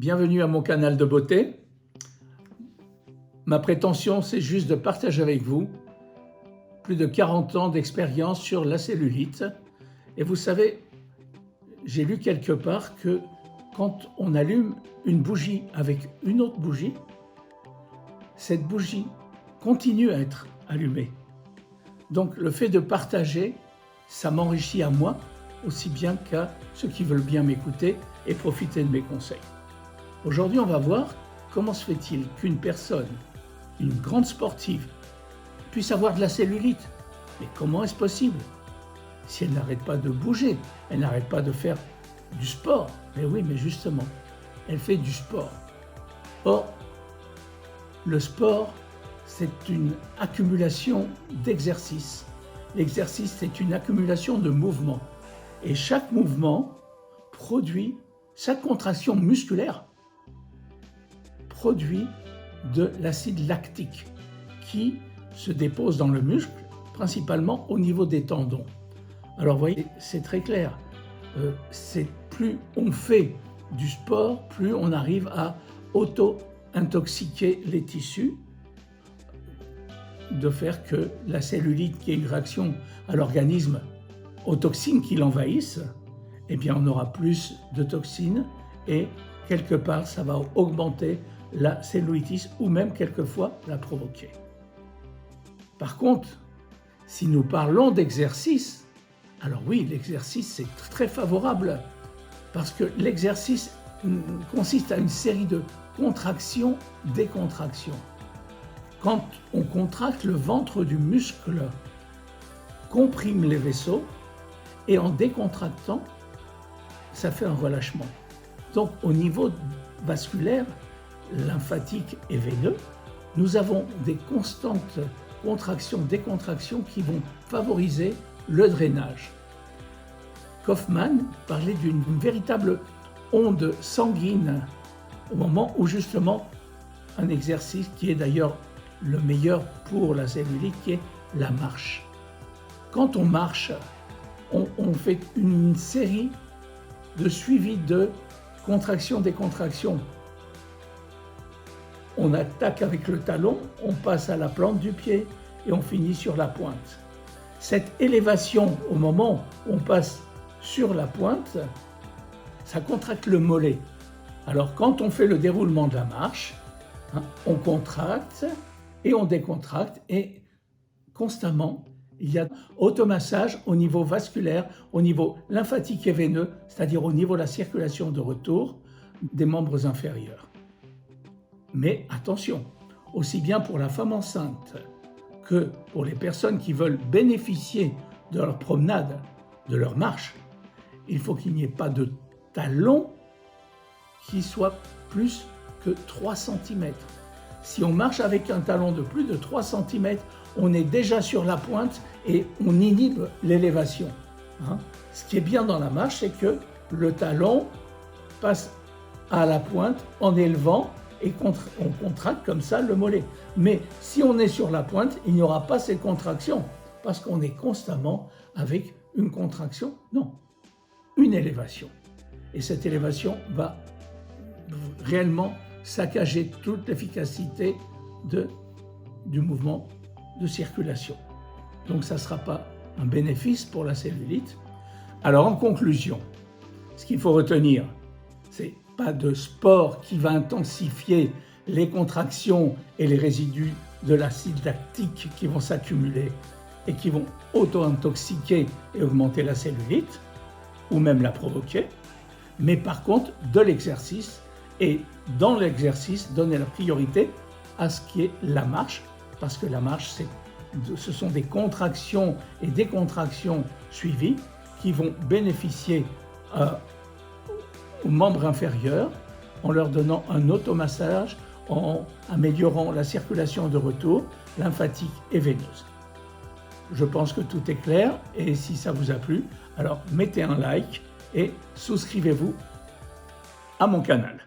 Bienvenue à mon canal de beauté. Ma prétention, c'est juste de partager avec vous plus de 40 ans d'expérience sur la cellulite. Et vous savez, j'ai lu quelque part que quand on allume une bougie avec une autre bougie, cette bougie continue à être allumée. Donc le fait de partager, ça m'enrichit à moi, aussi bien qu'à ceux qui veulent bien m'écouter et profiter de mes conseils. Aujourd'hui, on va voir comment se fait-il qu'une personne, une grande sportive, puisse avoir de la cellulite. Mais comment est-ce possible? Si elle n'arrête pas de bouger, elle n'arrête pas de faire du sport. Mais oui, mais justement, elle fait du sport. Or, le sport, c'est une accumulation d'exercices. L'exercice, c'est une accumulation de mouvements. Et chaque mouvement produit, chaque contraction musculaire produit de l'acide lactique qui se dépose dans le muscle, principalement au niveau des tendons. Alors vous voyez, c'est très clair. Plus on fait du sport, plus on arrive à auto-intoxiquer les tissus, de faire que la cellulite, qui est une réaction à l'organisme aux toxines qui l'envahissent, eh bien on aura plus de toxines et quelque part ça va augmenter la cellulitis ou même quelquefois la provoquer. Par contre, si nous parlons d'exercice, alors oui, l'exercice c'est très favorable parce que l'exercice consiste à une série de contractions, décontractions. Quand on contracte, le ventre du muscle comprime les vaisseaux et en décontractant, ça fait un relâchement. Donc au niveau vasculaire, lymphatique et veineux, nous avons des constantes contractions, décontractions qui vont favoriser le drainage. Kaufmann parlait d'une véritable onde sanguine au moment où justement un exercice qui est d'ailleurs le meilleur pour la cellulite, qui est la marche. Quand on marche, on fait une série de suivi de contractions, décontractions. On attaque avec le talon, on passe à la plante du pied et on finit sur la pointe. Cette élévation, au moment où on passe sur la pointe, ça contracte le mollet. Alors quand on fait le déroulement de la marche, on contracte et on décontracte et constamment, il y a automassage au niveau vasculaire, au niveau lymphatique et veineux, c'est-à-dire au niveau de la circulation de retour des membres inférieurs. Mais attention, aussi bien pour la femme enceinte que pour les personnes qui veulent bénéficier de leur promenade, de leur marche, il faut qu'il n'y ait pas de talon qui soit plus que 3 cm. Si on marche avec un talon de plus de 3 cm, on est déjà sur la pointe et on inhibe l'élévation. Ce qui est bien dans la marche, c'est que le talon passe à la pointe en élevant et on contracte comme ça le mollet. Mais si on est sur la pointe, il n'y aura pas ces contractions parce qu'on est constamment avec une contraction, non, une élévation. Et cette élévation va réellement saccager toute l'efficacité du mouvement de circulation. Donc ça ne sera pas un bénéfice pour la cellulite. Alors en conclusion, ce qu'il faut retenir, c'est pas de sport qui va intensifier les contractions et les résidus de l'acide lactique qui vont s'accumuler et qui vont auto-intoxiquer et augmenter la cellulite, ou même la provoquer, mais par contre de l'exercice, et dans l'exercice, donner la priorité à ce qui est la marche, parce que la marche, ce sont des contractions et décontractions suivies qui vont bénéficier aux membres inférieurs en leur donnant un automassage, en améliorant la circulation de retour lymphatique et veineuse. Je pense que tout est clair et si ça vous a plu, alors mettez un like et souscrivez-vous à mon canal.